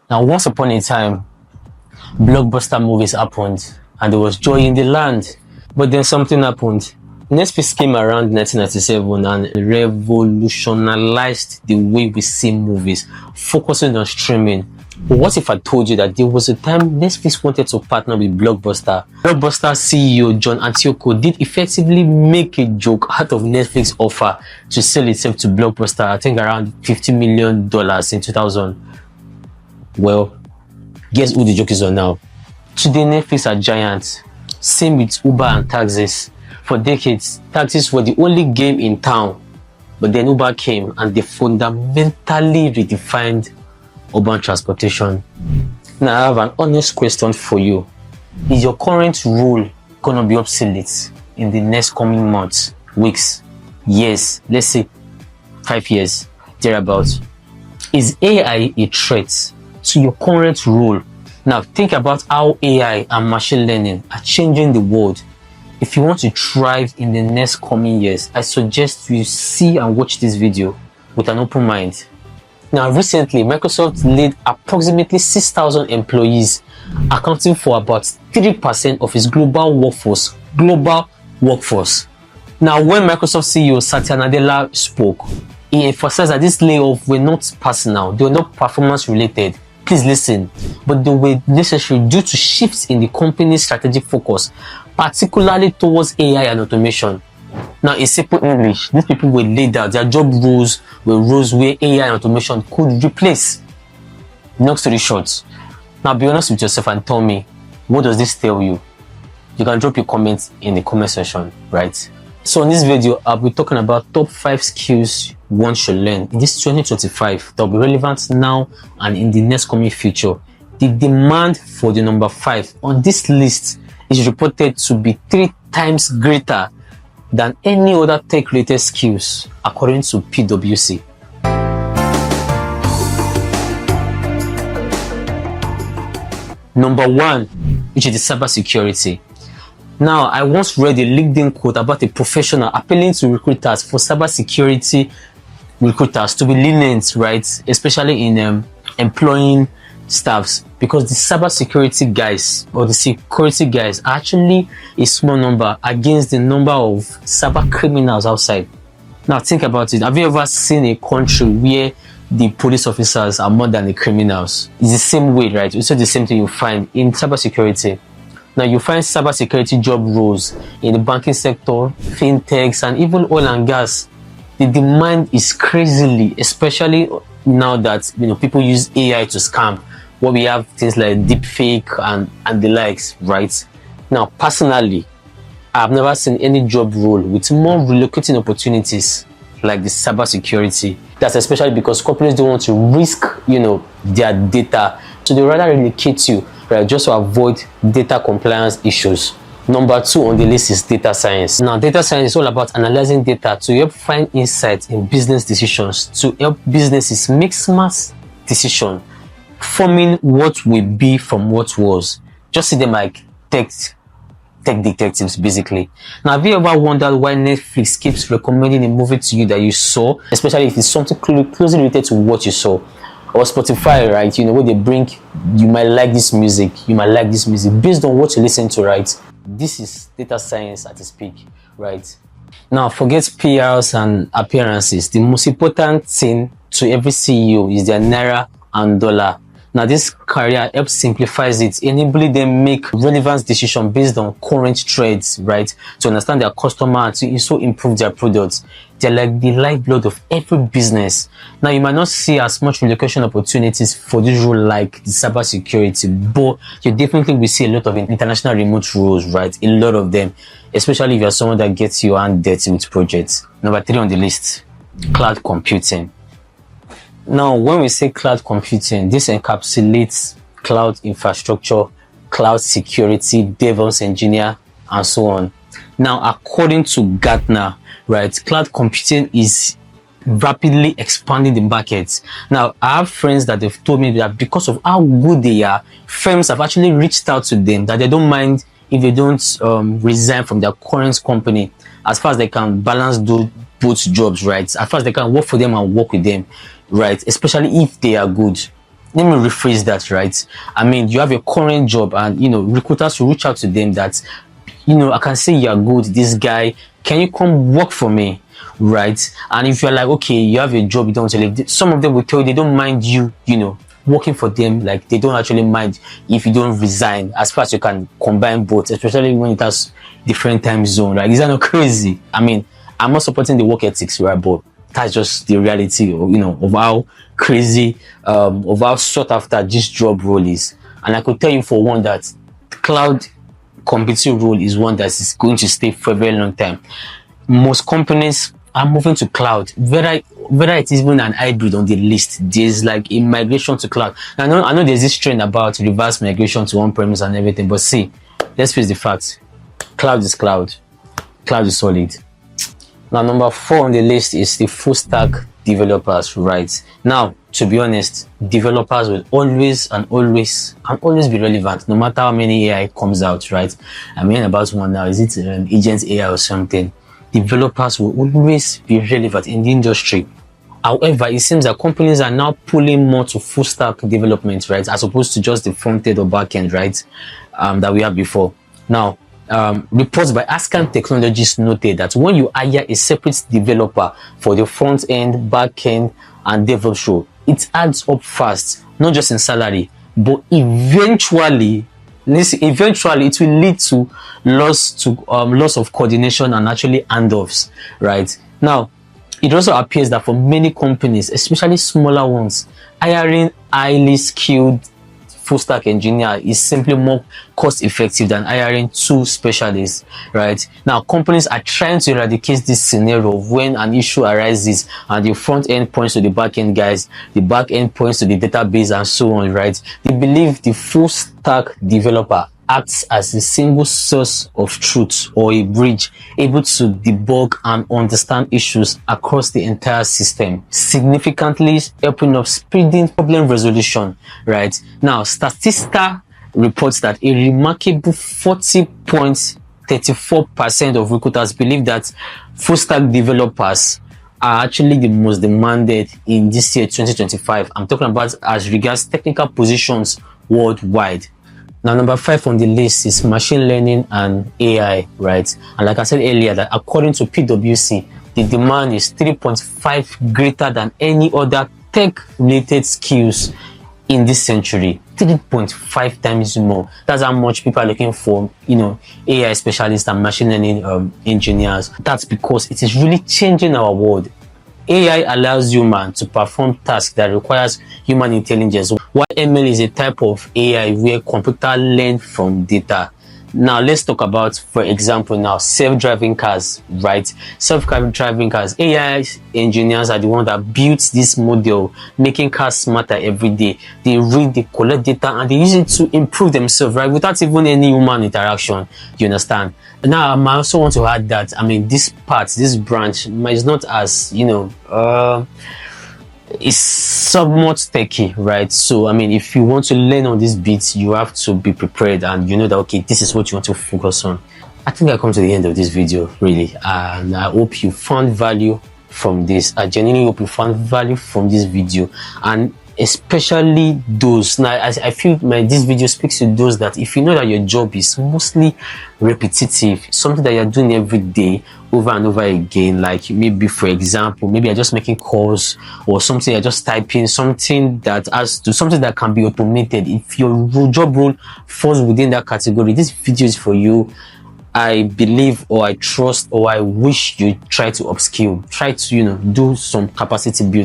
Now, once upon a time, blockbuster movies happened and there was joy in the land. But then something happened. Netflix came around 1997 and revolutionized the way we see movies, focusing on streaming. But what if I told you that there was a time Netflix wanted to partner with Blockbuster? Blockbuster CEO John Antioco did effectively make a joke out of Netflix offer to sell itself to Blockbuster, I think around $50 million in 2000. Well, guess who the joke is on now? Today, Netflix are giants. Same with Uber and taxis. For decades, taxis were the only game in town. But then Uber came and they fundamentally redefined urban transportation. Now, I have an honest question for you. Is your current rule gonna be obsolete in the next coming months, weeks, years, let's say 5 years, thereabouts? Is AI a threat to your current role? Now think about how AI and machine learning are changing the world. If you want to thrive in the next coming years, I suggest you see and watch this video with an open mind. Now recently, Microsoft laid approximately 6,000 employees, accounting for about 3% of its global workforce. Now when Microsoft CEO Satya Nadella spoke, he emphasized that these layoffs were not personal, they were not performance related. Please listen, but they were necessary due to shifts in the company's strategic focus, particularly towards AI and automation. Now, in simple English, these people were laid out. Their job roles were roles where AI and automation could replace. Long story short, now be honest with yourself and tell me, what does this tell you? You can drop your comments in the comment section, right? So in this video, I'll be talking about top 5 skills one should learn in this 2025 that will be relevant now and in the next coming future. The demand for the number 5 on this list is reported to be 3 times greater than any other tech-related skills, according to PwC. Number 1, which is the cybersecurity. Now, I once read a LinkedIn quote about a professional appealing to recruiters for cybersecurity recruiters to be lenient, right? Especially in employing staffs, because the cybersecurity guys or the security guys are actually a small number against the number of cyber criminals outside. Now, think about it. Have you ever seen a country where the police officers are more than the criminals? It's the same way, right? It's the same thing you find in cybersecurity. Now, you find cybersecurity job roles in the banking sector, fintechs, and even oil and gas. The demand is crazily, especially now that people use AI to scam. Where we have things like deepfake and the likes, right? Now, personally, I've never seen any job role with more relocating opportunities like the cybersecurity. That's especially because companies don't want to risk, their data, so they rather relocate you, right, just to avoid data compliance issues. Number 2 on the list is data science. Now, data science is all about analyzing data to help find insights in business decisions, to help businesses make smart decisions, forming what will be from what was. Just see them like tech detectives, basically. Now, have you ever wondered why Netflix keeps recommending a movie to you that you saw, especially if it's something closely related to what you saw? Or Spotify, right? Where they bring, you might like this music, based on what you listen to, right? This is data science at its peak, right? Now, forget PRs and appearances. The most important thing to every CEO is their naira and dollar. Now, this career helps simplifies it, enabling them make relevant decisions based on current trends, right? To understand their customer and to also improve their products. They're like the lifeblood of every business. Now, you might not see as much relocation opportunities for this role like the cybersecurity, but you definitely will see a lot of international remote roles, right? A lot of them, especially if you're someone that gets your hand dirty with projects. Number 3 on the list, cloud computing. Now, when we say cloud computing, this encapsulates cloud infrastructure, cloud security, DevOps engineer, and so on. Now, according to Gartner, right, cloud computing is rapidly expanding the market. Now, I have friends that have told me that because of how good they are, firms have actually reached out to them that they don't mind if they don't resign from their current company, as far as they can balance both jobs, right? As far as they can work for them and work with them, right? Especially if they are good. let me rephrase that, right? I mean, you have a current job and, recruiters will reach out to them that, I can say you're good, this guy, can you come work for me, right? And if you're like, okay, you have a job, you don't want to leave, some of them will tell you they don't mind you, working for them. Like, they don't actually mind if you don't resign, as far as you can combine both, especially when it has different time zone. Like, is that not crazy? I mean, I'm not supporting the work ethics, right? But that's just the reality of how crazy, of how sought after this job role is. And I could tell you for one that cloud computing role is one that is going to stay for a very long time. Most companies are moving to cloud, whether it is even an hybrid on the list. There's like a migration to cloud. I know there's this trend about reverse migration to on-premise and everything, but see, let's face the facts. Cloud is cloud. Cloud is solid. Now, number 4 on the list is the full stack developers, right? Now, to be honest, developers will always be relevant, no matter how many AI comes out, right? I mean, about one now, is it agent AI or something? Developers will always be relevant in the industry. However, it seems that companies are now pulling more to full stack development, right? As opposed to just the front end or back end, right? That we had before. Now, reports by Ascan Technologies noted that when you hire a separate developer for the front end, back end, and DevOps role, it adds up fast, not just in salary, but eventually it will lead to loss of coordination and actually handoffs, right? Now, it also appears that for many companies, especially smaller ones, hiring highly skilled full stack engineer is simply more cost effective than hiring 2 specialists, right? Now, companies are trying to eradicate this scenario when an issue arises and the front end points to the back end guys, the back end points to the database, and so on, right? They believe the full stack developer acts as a single source of truth or a bridge able to debug and understand issues across the entire system, significantly helping of speeding problem resolution, right? Now, Statista reports that a remarkable 40.34% of recruiters believe that full stack developers are actually the most demanded in this year 2025. I'm talking about as regards technical positions worldwide. Now, number 5 on the list is machine learning and AI, right? And like I said earlier, that according to PwC, the demand is 3.5 greater than any other tech-related skills in this century. 3.5 times more. That's how much people are looking for, AI specialists and machine learning engineers. That's because it is really changing our world. AI allows humans to perform tasks that requires human intelligence, while ML is a type of AI where computer learn from data. Now, let's talk about, for example, now self-driving cars, right? Self-driving cars. AI engineers are the ones that built this model, making cars smarter every day. They read, they collect data, and they use it to improve themselves, right? Without even any human interaction. You understand? Now, I also want to add that, I mean, this branch is not as, it's somewhat techy, right? So, I mean, if you want to learn on these bits, you have to be prepared and you know that, okay, this is what you want to focus on. I think I come to the end of this video, really, and I hope you found value from this. I genuinely hope you found value from this video, and especially those, now I feel this video speaks to those that if you know that your job is mostly repetitive, something that you're doing every day over and over again, like maybe, for example, maybe you're just making calls or something, you're just typing something that can be automated. If your job role falls within that category, this video is for you. I believe, or I trust, or I wish you try to upskill, try to do some capacity building.